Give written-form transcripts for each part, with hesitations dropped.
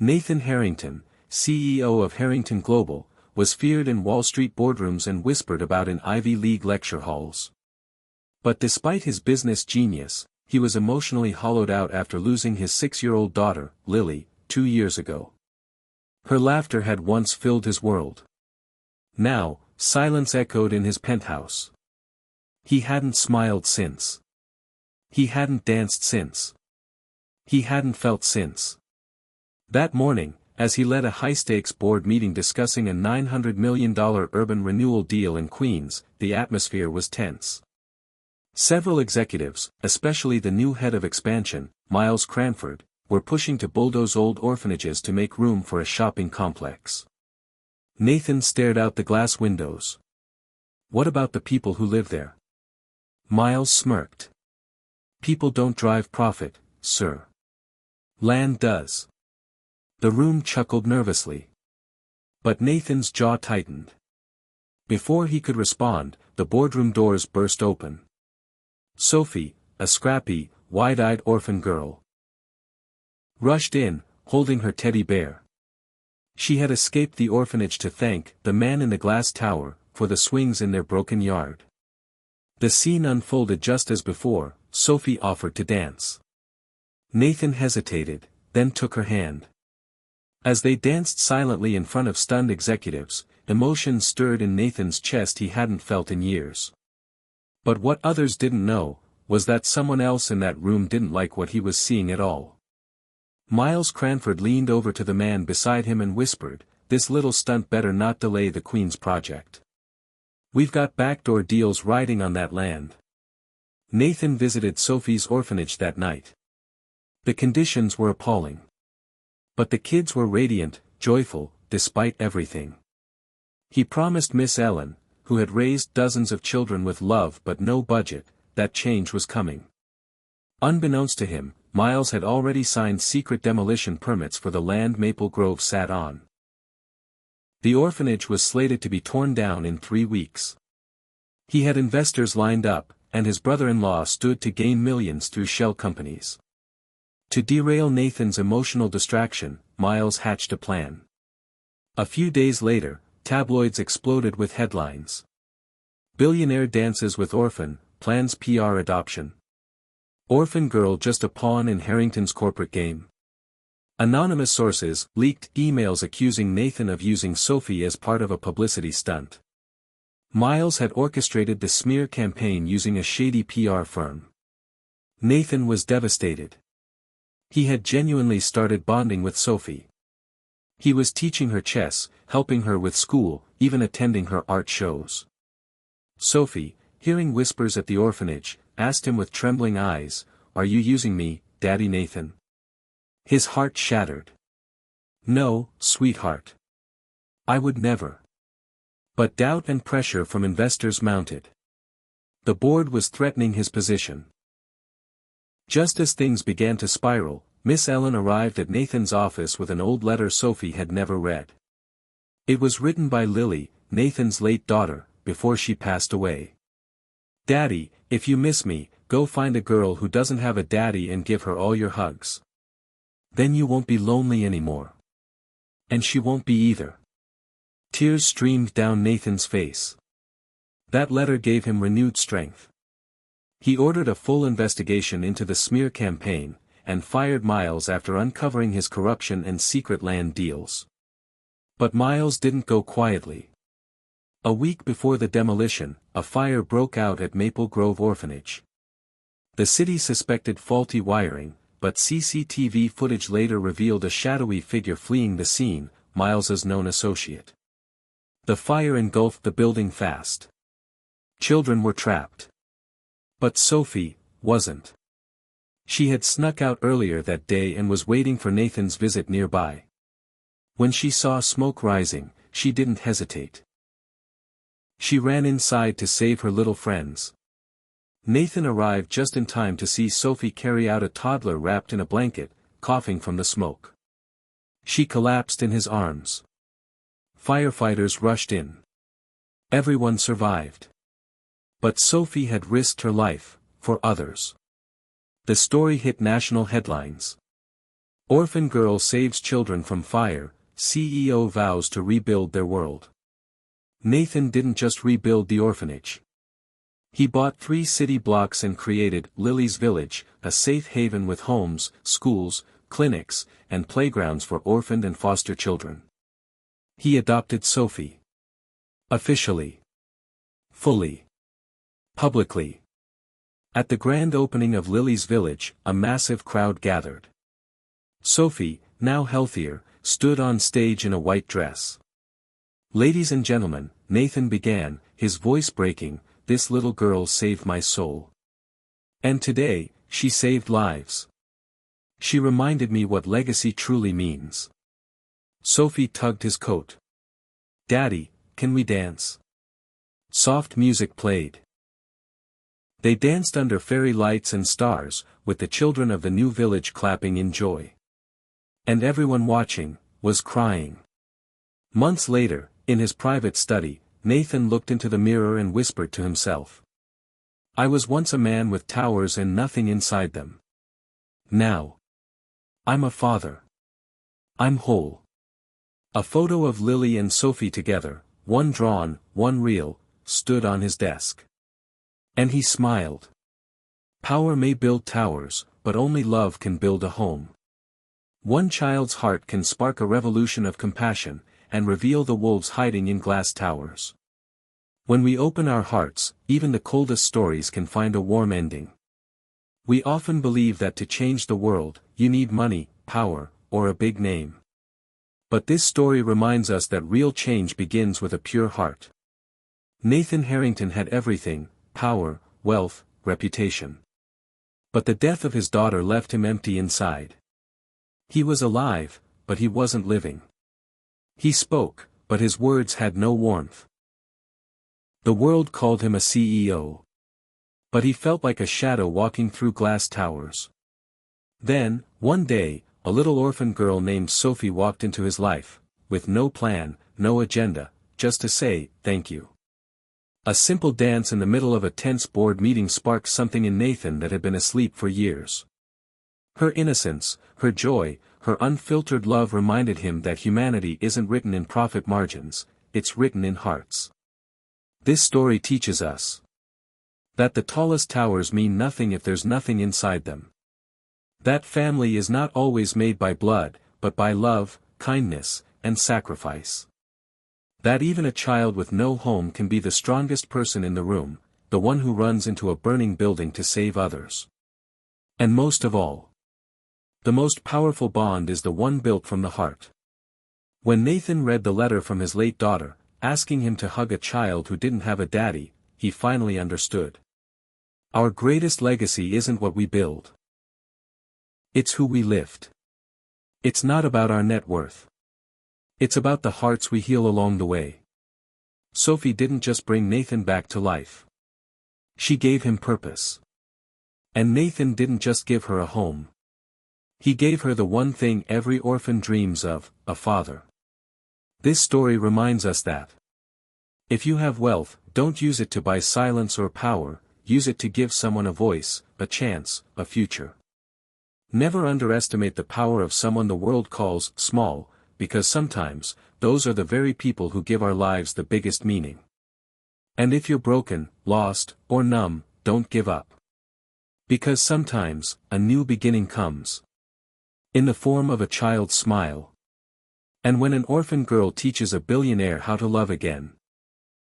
Nathan Harrington, CEO of Harrington Global, was feared in Wall Street boardrooms and whispered about in Ivy League lecture halls. But despite his business genius, he was emotionally hollowed out after losing his 6-year-old daughter, Lily, 2 years ago. Her laughter had once filled his world. Now, silence echoed in his penthouse. He hadn't smiled since. He hadn't danced since. He hadn't felt since. That morning, as he led a high-stakes board meeting discussing a $900 million urban renewal deal in Queens, the atmosphere was tense. Several executives, especially the new head of expansion, Miles Cranford, were pushing to bulldoze old orphanages to make room for a shopping complex. Nathan stared out the glass windows. What about the people who live there? Miles smirked. People don't drive profit, sir. Land does. The room chuckled nervously. But Nathan's jaw tightened. Before he could respond, the boardroom doors burst open. Sophie, a scrappy, wide-eyed orphan girl, rushed in, holding her teddy bear. She had escaped the orphanage to thank the man in the glass tower for the swings in their broken yard. The scene unfolded just as before. Sophie offered to dance. Nathan hesitated, then took her hand. As they danced silently in front of stunned executives, emotion stirred in Nathan's chest he hadn't felt in years. But what others didn't know, was that someone else in that room didn't like what he was seeing at all. Miles Cranford leaned over to the man beside him and whispered, "This little stunt better not delay the Queen's project. We've got backdoor deals riding on that land." Nathan visited Sophie's orphanage that night. The conditions were appalling. But the kids were radiant, joyful, despite everything. He promised Miss Ellen, who had raised dozens of children with love but no budget, that change was coming. Unbeknownst to him, Miles had already signed secret demolition permits for the land Maple Grove sat on. The orphanage was slated to be torn down in 3 weeks. He had investors lined up, and his brother-in-law stood to gain millions through shell companies. To derail Nathan's emotional distraction, Miles hatched a plan. A few days later, tabloids exploded with headlines. Billionaire dances with Orphan, plans PR adoption. Orphan girl just a pawn in Harrington's corporate game. Anonymous sources leaked emails accusing Nathan of using Sophie as part of a publicity stunt. Miles had orchestrated the smear campaign using a shady PR firm. Nathan was devastated. He had genuinely started bonding with Sophie. He was teaching her chess, helping her with school, even attending her art shows. Sophie, hearing whispers at the orphanage, asked him with trembling eyes, "Are you using me, Daddy Nathan?" His heart shattered. "No, sweetheart. I would never." But doubt and pressure from investors mounted. The board was threatening his position. Just as things began to spiral, Miss Ellen arrived at Nathan's office with an old letter Sophie had never read. It was written by Lily, Nathan's late daughter, before she passed away. "Daddy, if you miss me, go find a girl who doesn't have a daddy and give her all your hugs. Then you won't be lonely anymore. And she won't be either." Tears streamed down Nathan's face. That letter gave him renewed strength. He ordered a full investigation into the smear campaign, and fired Miles after uncovering his corruption and secret land deals. But Miles didn't go quietly. A week before the demolition, a fire broke out at Maple Grove Orphanage. The city suspected faulty wiring, but CCTV footage later revealed a shadowy figure fleeing the scene, Miles's known associate. The fire engulfed the building fast. Children were trapped. But Sophie wasn't. She had snuck out earlier that day and was waiting for Nathan's visit nearby. When she saw smoke rising, she didn't hesitate. She ran inside to save her little friends. Nathan arrived just in time to see Sophie carry out a toddler wrapped in a blanket, coughing from the smoke. She collapsed in his arms. Firefighters rushed in. Everyone survived. But Sophie had risked her life, for others. The story hit national headlines. Orphan girl saves children from fire, CEO vows to rebuild their world. Nathan didn't just rebuild the orphanage. He bought 3 city blocks and created Lily's Village, a safe haven with homes, schools, clinics, and playgrounds for orphaned and foster children. He adopted Sophie. Officially. Fully. Publicly. At the grand opening of Lily's Village, a massive crowd gathered. Sophie, now healthier, stood on stage in a white dress. "Ladies and gentlemen," Nathan began, his voice breaking, "this little girl saved my soul. And today, she saved lives. She reminded me what legacy truly means." Sophie tugged his coat. "Daddy, can we dance?" Soft music played. They danced under fairy lights and stars, with the children of the new village clapping in joy. And everyone watching, was crying. Months later, in his private study, Nathan looked into the mirror and whispered to himself. "I was once a man with towers and nothing inside them. Now, I'm a father. I'm whole." A photo of Lily and Sophie together, one drawn, one real, stood on his desk. And he smiled. Power may build towers, but only love can build a home. One child's heart can spark a revolution of compassion, and reveal the wolves hiding in glass towers. When we open our hearts, even the coldest stories can find a warm ending. We often believe that to change the world, you need money, power, or a big name. But this story reminds us that real change begins with a pure heart. Nathan Harrington had everything: power, wealth, reputation. But the death of his daughter left him empty inside. He was alive, but he wasn't living. He spoke, but his words had no warmth. The world called him a CEO. But he felt like a shadow walking through glass towers. Then, one day, a little orphan girl named Sophie walked into his life, with no plan, no agenda, just to say, "Thank you." A simple dance in the middle of a tense board meeting sparked something in Nathan that had been asleep for years. Her innocence, her joy, her unfiltered love reminded him that humanity isn't written in profit margins, it's written in hearts. This story teaches us that the tallest towers mean nothing if there's nothing inside them. That family is not always made by blood, but by love, kindness, and sacrifice. That even a child with no home can be the strongest person in the room, the one who runs into a burning building to save others. And most of all, the most powerful bond is the one built from the heart. When Nathan read the letter from his late daughter, asking him to hug a child who didn't have a daddy, he finally understood. Our greatest legacy isn't what we build. It's who we lift. It's not about our net worth. It's about the hearts we heal along the way. Sophie didn't just bring Nathan back to life. She gave him purpose. And Nathan didn't just give her a home. He gave her the one thing every orphan dreams of, a father. This story reminds us that if you have wealth, don't use it to buy silence or power, use it to give someone a voice, a chance, a future. Never underestimate the power of someone the world calls small, because sometimes, those are the very people who give our lives the biggest meaning. And if you're broken, lost, or numb, don't give up. Because sometimes, a new beginning comes. In the form of a child's smile. And when an orphan girl teaches a billionaire how to love again,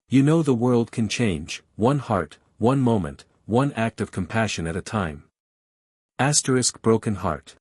you know the world can change, one heart, one moment, one act of compassion at a time. *Broken heart.